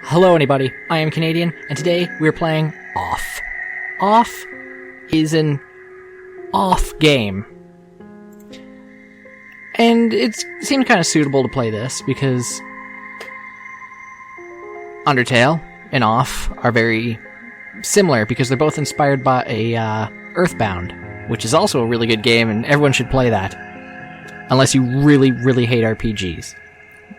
Hello anybody, I am Konadian, and today we're playing Off. Off is an off game. And it seemed kind of suitable to play this because Undertale and Off are very similar because they're both inspired by Earthbound, which is also a really good game and everyone should play that. Unless you really, really hate RPGs.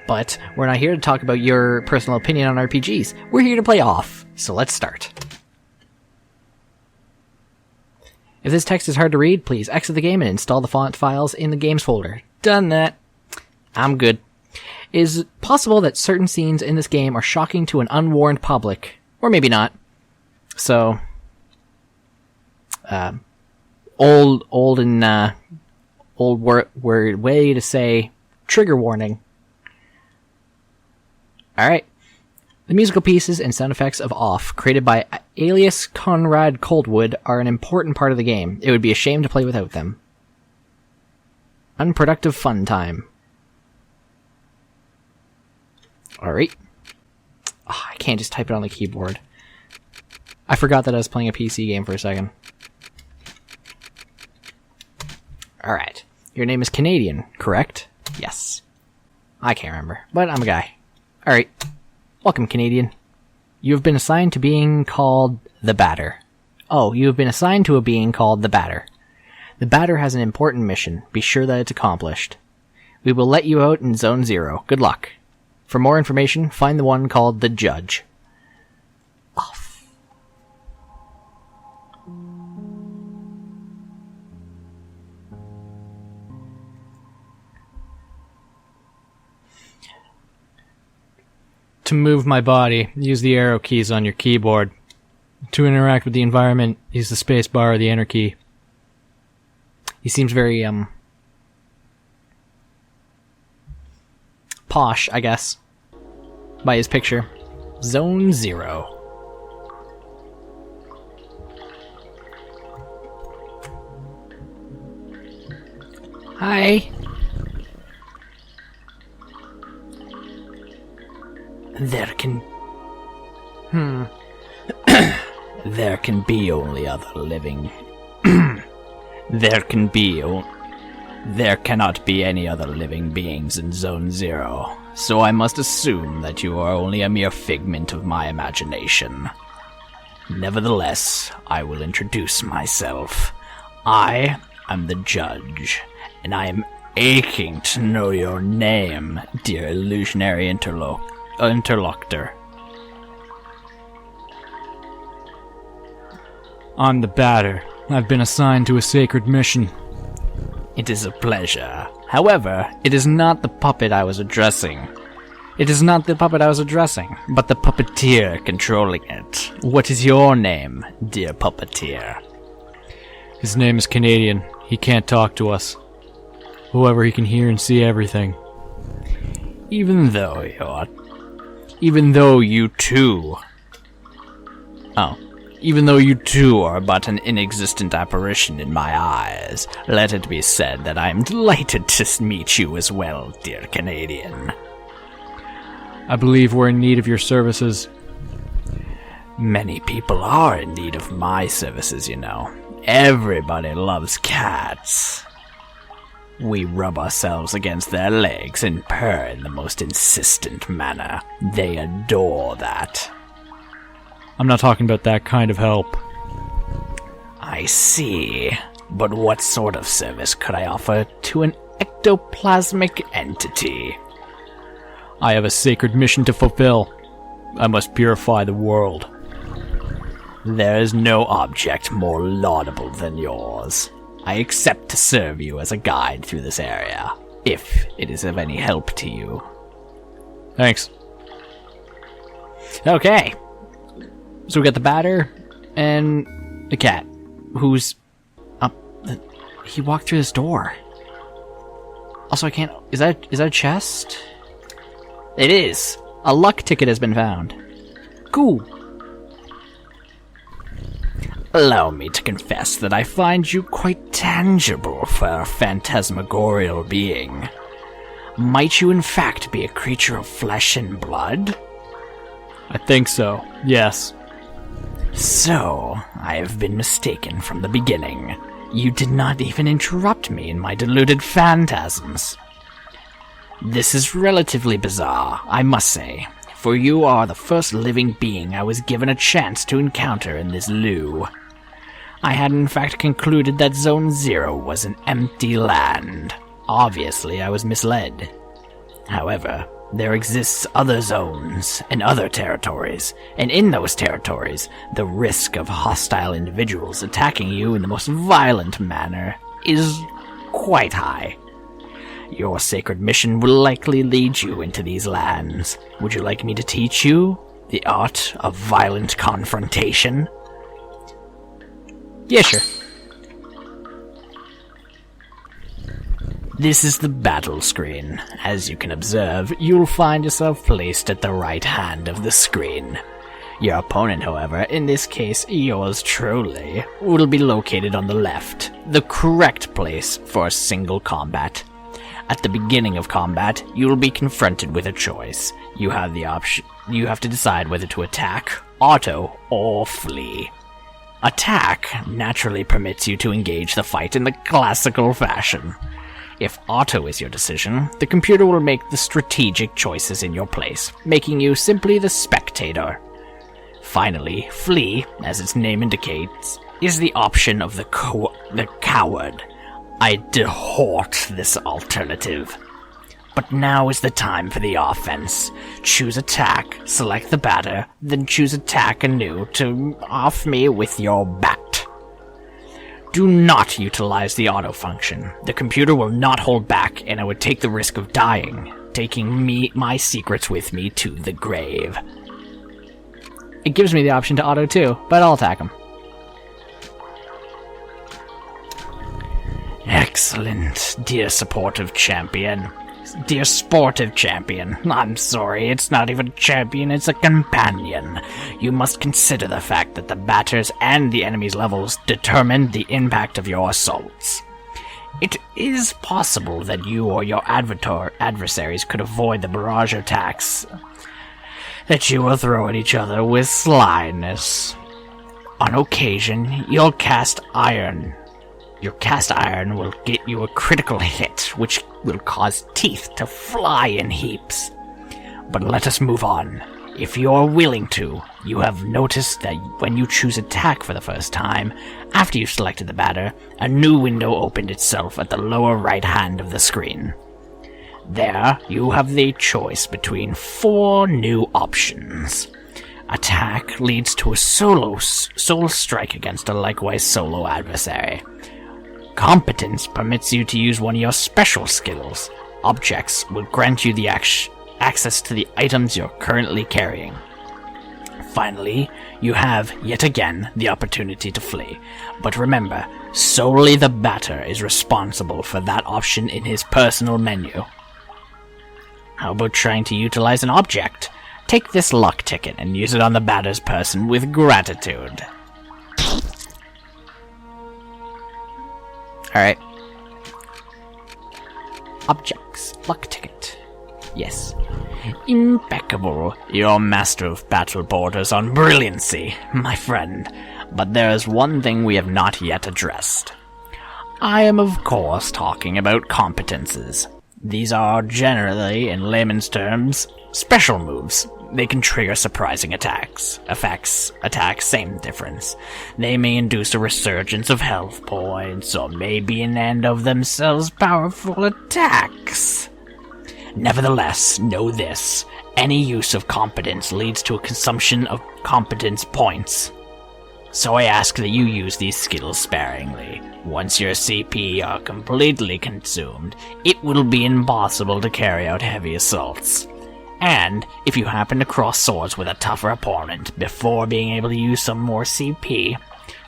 But we're not here to talk about your personal opinion on RPGs. We're here to play Off. So let's start. If this text is hard to read, please exit the game and install the font files in the games folder. Done that. I'm good. It is possible that certain scenes in this game are shocking to an unwarned public. Or maybe not. So, old word way to say trigger warning. Alright. The musical pieces and sound effects of Off, created by alias Conrad Coldwood, are an important part of the game. It would be a shame to play without them. Unproductive fun time. Alright. Oh, I can't just type it on the keyboard. I forgot that I was playing a PC game for a second. Alright. Your name is Konadian, correct? Yes. I can't remember, but I'm a guy. Alright. Welcome, Konadian. You have been assigned to being called the Batter. Oh, you have been assigned to a being called the Batter. The Batter has an important mission. Be sure that it's accomplished. We will let you out in Zone 0. Good luck. For more information, find the one called the Judge. Off. To move my body, use the arrow keys on your keyboard. To interact with the environment, use the space bar or the enter key. He seems very, posh, I guess, by his picture. Zone 0. Hi. There can be only other living. There cannot be any other living beings in Zone 0, so I must assume that you are only a mere figment of my imagination. Nevertheless, I will introduce myself. I am the Judge, and I am aching to know your name, dear illusionary interlocutor. I'm the Batter. I've been assigned to a sacred mission. It is a pleasure. However, it is not the puppet I was addressing. But the puppeteer controlling it. What is your name, dear puppeteer? His name is Konadian. He can't talk to us. However, he can hear and see everything. Even though you two are but an inexistent apparition in my eyes, let it be said that I am delighted to meet you as well, dear Konadian. I believe we're in need of your services. Many people are in need of my services, you know. Everybody loves cats. We rub ourselves against their legs and purr in the most insistent manner. They adore that. I'm not talking about that kind of help. I see. But what sort of service could I offer to an ectoplasmic entity? I have a sacred mission to fulfill. I must purify the world. There is no object more laudable than yours. I accept to serve you as a guide through this area, if it is of any help to you. Thanks. Okay. So we got the Batter and the cat, who's up. He walked through this door. Also, I can't. Is that a chest? It is. A luck ticket has been found. Cool. Allow me to confess that I find you quite tangible for a phantasmagorial being. Might you in fact be a creature of flesh and blood? I think so, yes. So, I have been mistaken from the beginning. You did not even interrupt me in my deluded phantasms. This is relatively bizarre, I must say, for you are the first living being I was given a chance to encounter in this loo. I had in fact concluded that Zone 0 was an empty land. Obviously, I was misled. However, there exists other zones and other territories, and in those territories, the risk of hostile individuals attacking you in the most violent manner is quite high. Your sacred mission will likely lead you into these lands. Would you like me to teach you the art of violent confrontation? Yeah, sure. This is the battle screen. As you can observe, you'll find yourself placed at the right hand of the screen. Your opponent, however, in this case yours truly, will be located on the left, the correct place for a single combat. At the beginning of combat, you will be confronted with a choice. You have to decide whether to attack, auto, or flee. Attack naturally permits you to engage the fight in the classical fashion. If auto is your decision, the computer will make the strategic choices in your place, making you simply the spectator. Finally, flee, as its name indicates, is the option of the coward. I dehort this alternative. But now is the time for the offense. Choose attack, select the batter, then choose attack anew to off me with your bat. Do not utilize the auto function. The computer will not hold back, and I would take the risk of dying, taking my secrets with me to the grave. It gives me the option to auto too, but I'll attack him. Excellent, dear sportive champion. I'm sorry, it's not even a champion, it's a companion. You must consider the fact that the batters and the enemy's levels determine the impact of your assaults. It is possible that you or your adversaries could avoid the barrage attacks that you will throw at each other with slyness. On occasion, your cast iron will get you a critical hit, which will cause teeth to fly in heaps. But let us move on. If you are willing to, you have noticed that when you choose attack for the first time, after you've selected the batter, a new window opened itself at the lower right hand of the screen. There, you have the choice between 4 new options. Attack leads to a solo strike against a likewise solo adversary. Competence permits you to use one of your special skills. Objects will grant you the access to the items you're currently carrying. Finally, you have, yet again, the opportunity to flee. But remember, solely the batter is responsible for that option in his personal menu. How about trying to utilize an object? Take this luck ticket and use it on the batter's person with gratitude. Alright. Objects. Luck ticket. Yes. Impeccable. Your master of battle borders on brilliancy, my friend. But there is one thing we have not yet addressed. I am of course talking about competences. These are generally, in layman's terms, special moves. They can trigger surprising attacks. Attacks, same difference. They may induce a resurgence of health points, or may be in and of themselves powerful attacks. Nevertheless, know this. Any use of competence leads to a consumption of competence points. So I ask that you use these skills sparingly. Once your CP are completely consumed, it will be impossible to carry out heavy assaults. And if you happen to cross swords with a tougher opponent before being able to use some more CP,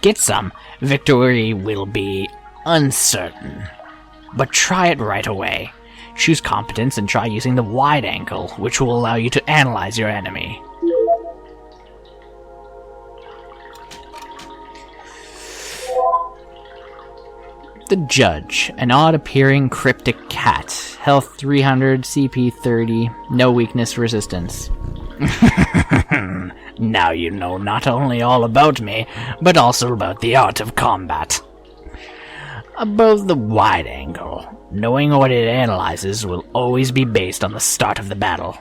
get some, victory will be uncertain. But try it right away. Choose competence and try using the wide angle, which will allow you to analyze your enemy. The Judge, an odd-appearing cryptic cat. Health 300, CP 30, no weakness resistance. Now you know not only all about me, but also about the art of combat. Above the wide angle, knowing what it analyzes will always be based on the start of the battle.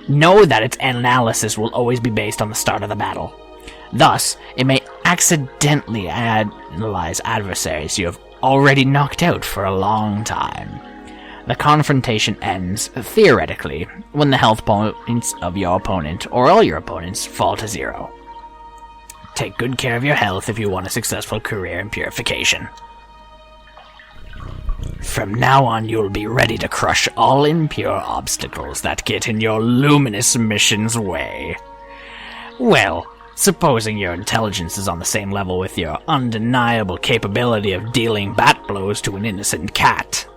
Know that its analysis will always be based on the start of the battle. Thus, it may accidentally analyze adversaries you have already knocked out for a long time. The confrontation ends, theoretically, when the health points of your opponent, or all your opponents, fall to 0. Take good care of your health if you want a successful career in purification. From now on, you'll be ready to crush all impure obstacles that get in your luminous mission's way. Well, supposing your intelligence is on the same level with your undeniable capability of dealing bat blows to an innocent cat.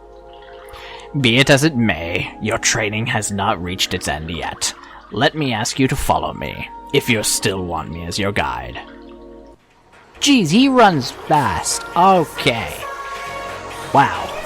Be it as it may, your training has not reached its end yet. Let me ask you to follow me, if you still want me as your guide. Geez, he runs fast. Okay. Wow.